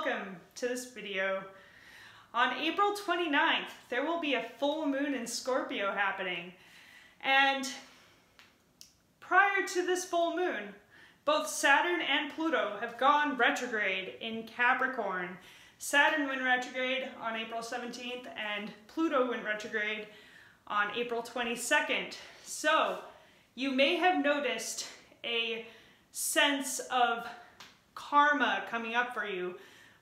welcome to this video. On April 29th, there will be a full moon in Scorpio happening. And prior to this full moon, both Saturn and Pluto have gone retrograde in Capricorn. Saturn went retrograde on April 17th and Pluto went retrograde on April 22nd. So you may have noticed a sense of karma coming up for you,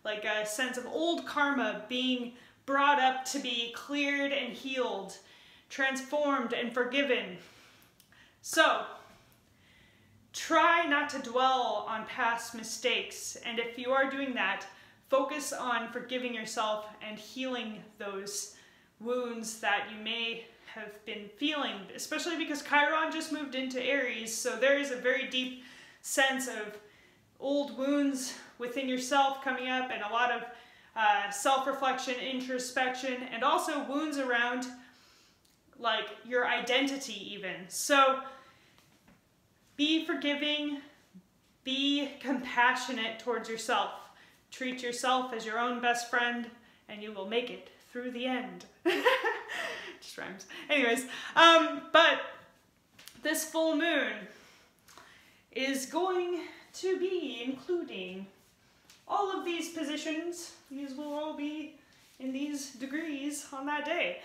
like a sense of old karma being brought up to be cleared and healed, transformed and forgiven. So try not to dwell on past mistakes, and if you are doing that, focus on forgiving yourself and healing those wounds that you may have been feeling, especially because Chiron just moved into Aries, so there is a very deep sense of old wounds within yourself coming up, and a lot of self-reflection, introspection, and also wounds around like your identity even. So be forgiving, be compassionate towards yourself. Treat yourself as your own best friend and you will make it through the end. Just rhymes. Anyways, but this full moon is going to be including all of these positions. These will all be in these degrees on that day.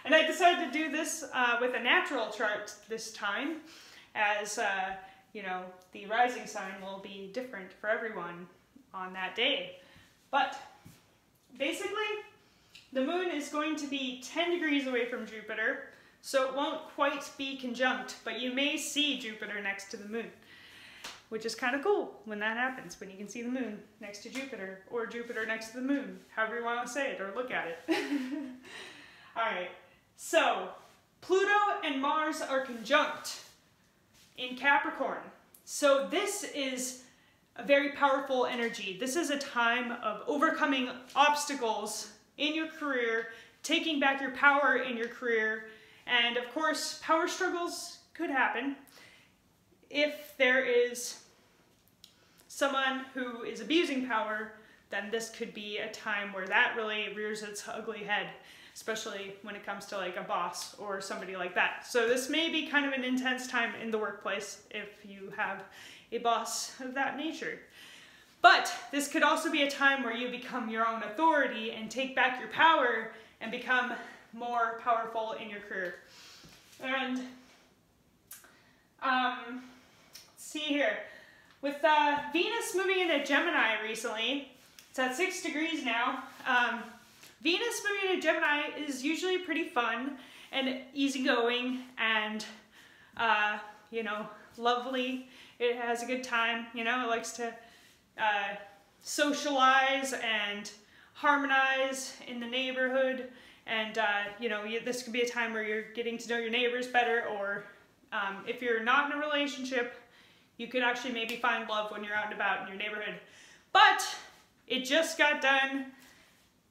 And I decided to do this with a natural chart this time, as you know, the rising sign will be different for everyone on that day. But basically, the moon is going to be 10 degrees away from Jupiter, so it won't quite be conjunct, but you may see Jupiter next to the moon, which is kind of cool when that happens, when you can see the moon next to Jupiter, or Jupiter next to the moon, however you want to say it, or look at it. Alright, so Pluto and Mars are conjunct in Capricorn. So this is a very powerful energy. This is a time of overcoming obstacles in your career, taking back your power in your career, and of course, power struggles could happen. If there is someone who is abusing power, then this could be a time where that really rears its ugly head, especially when it comes to like a boss or somebody like that. So this may be kind of an intense time in the workplace if you have a boss of that nature. But this could also be a time where you become your own authority and take back your power and become more powerful in your career. And let's see here. With Venus moving into Gemini recently, it's at 6 degrees now. Venus moving into Gemini is usually pretty fun and easygoing and, you know, lovely. It has a good time, you know, it likes to socialize and harmonize in the neighborhood, and you know, this could be a time where you're getting to know your neighbors better, or if you're not in a relationship, you could actually maybe find love when you're out and about in your neighborhood. But it just got done,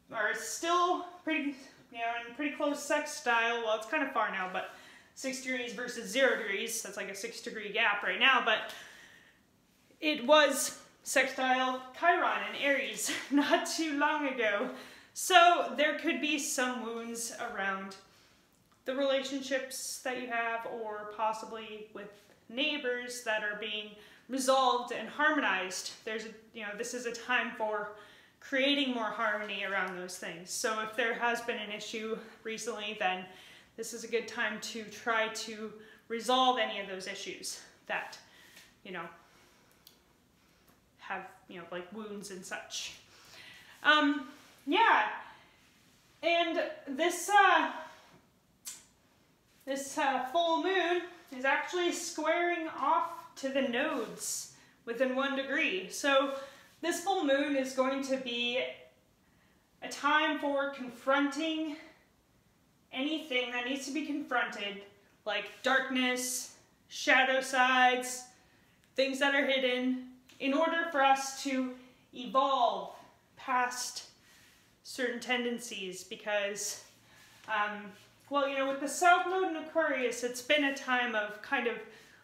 or it's still pretty, you know, in pretty close sextile. Well, it's kind of far now, but 6 degrees versus 0 degrees, that's like a 6-degree gap right now, but it was sextile Chiron in Aries not too long ago. So there could be some wounds around the relationships that you have, or possibly with neighbors, that are being resolved and harmonized. There's a, you know, this is a time for creating more harmony around those things. So if there has been an issue recently, then this is a good time to try to resolve any of those issues that, you know, have, you know, like wounds and such. Yeah, and this full moon is actually squaring off to the nodes within 1 degree. So this full moon is going to be a time for confronting anything that needs to be confronted, like darkness, shadow sides, things that are hidden, in order for us to evolve past certain tendencies. Because, well, you know, with the South Node in Aquarius, it's been a time of kind of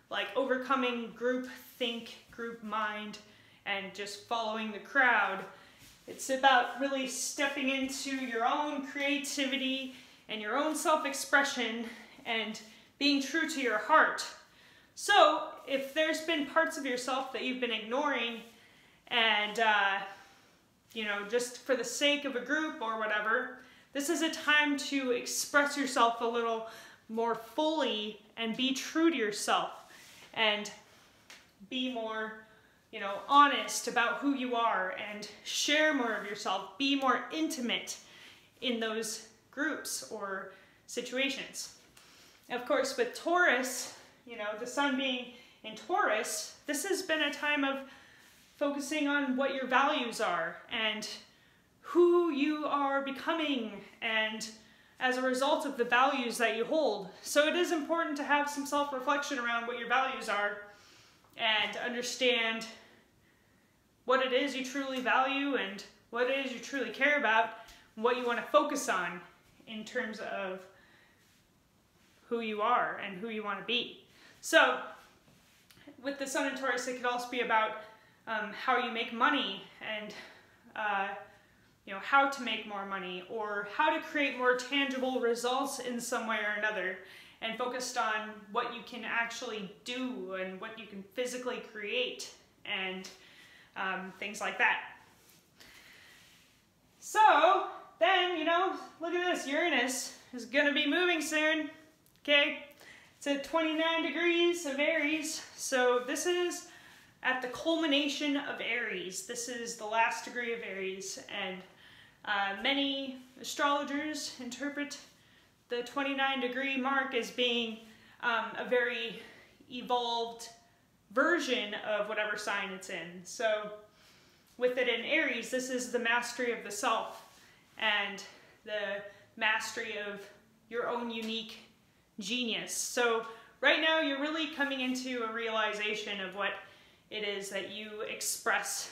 like overcoming group think, group mind, and just following the crowd. It's about really stepping into your own creativity and your own self-expression and being true to your heart. So if there's been parts of yourself that you've been ignoring and, you know, just for the sake of a group or whatever, this is a time to express yourself a little more fully and be true to yourself and be more, you know, honest about who you are and share more of yourself, be more intimate in those groups or situations. Of course, with Taurus, you know, the sun being in Taurus, this has been a time of focusing on what your values are and who you are becoming, and as a result of the values that you hold. So it is important to have some self-reflection around what your values are and understand what it is you truly value and what it is you truly care about, and what you want to focus on in terms of who you are and who you want to be. So with the sun in Taurus, it could also be about how you make money and you know, how to make more money or how to create more tangible results in some way or another, and focused on what you can actually do and what you can physically create and things like that. So then, you know, look at this, Uranus is gonna be moving soon, okay? It's at 29 degrees of Aries, so this is at the culmination of Aries. This is the last degree of Aries, and many astrologers interpret the 29-degree mark as being a very evolved version of whatever sign it's in. So with it in Aries, this is the mastery of the self and the mastery of your own unique genius. So right now you're really coming into a realization of what it is that you express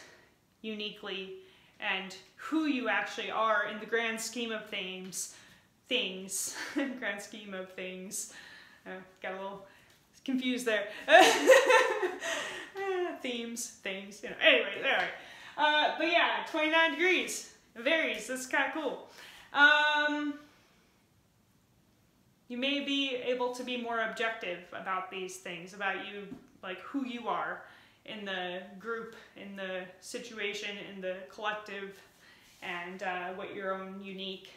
uniquely and who you actually are in the grand scheme of things, grand scheme of things. Got a little confused there. Things, you know, anyway, all right. But yeah, 29 degrees of Aries, that's kind of cool. You may be able to be more objective about these things, about you, like who you are in the group, in the situation, in the collective, and what your own unique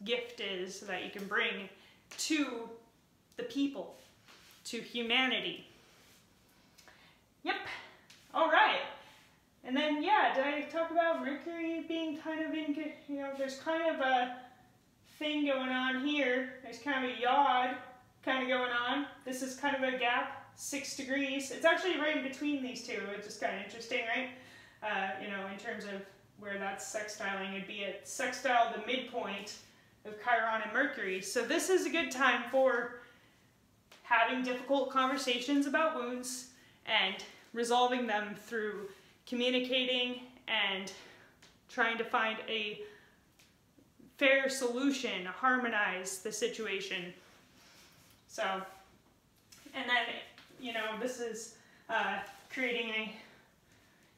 gift is that you can bring to the people, to humanity. Yep, all right. And then, yeah, did I talk about Mercury being kind of in, you know, there's kind of a thing going on here. There's kind of a yod kind of going on. This is kind of a gap. 6 degrees. It's actually right in between these two, which is kind of interesting, right? You know, in terms of where that's sextiling, it'd be at sextile the midpoint of Chiron and Mercury. So this is a good time for having difficult conversations about wounds and resolving them through communicating and trying to find a fair solution, harmonize the situation. So, and then, you know, this is creating a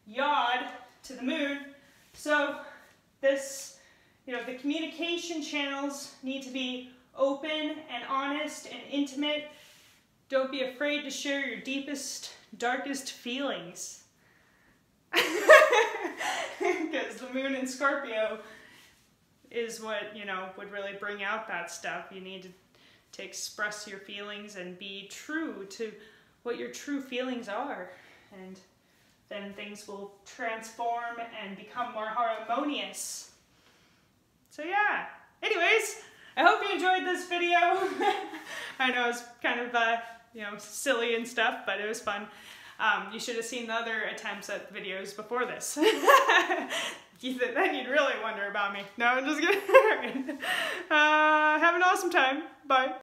yod to the moon. So this, you know, the communication channels need to be open and honest and intimate. Don't be afraid to share your deepest, darkest feelings. Because the moon in Scorpio is what, you know, would really bring out that stuff. You need to express your feelings and be true to what your true feelings are, and then things will transform and become more harmonious. So yeah, anyways, I hope you enjoyed this video. I know it's kind of you know, silly and stuff, but it was fun. You should have seen the other attempts at videos before this. Then you'd really wonder about me. No, I'm just kidding. Have an awesome time. Bye.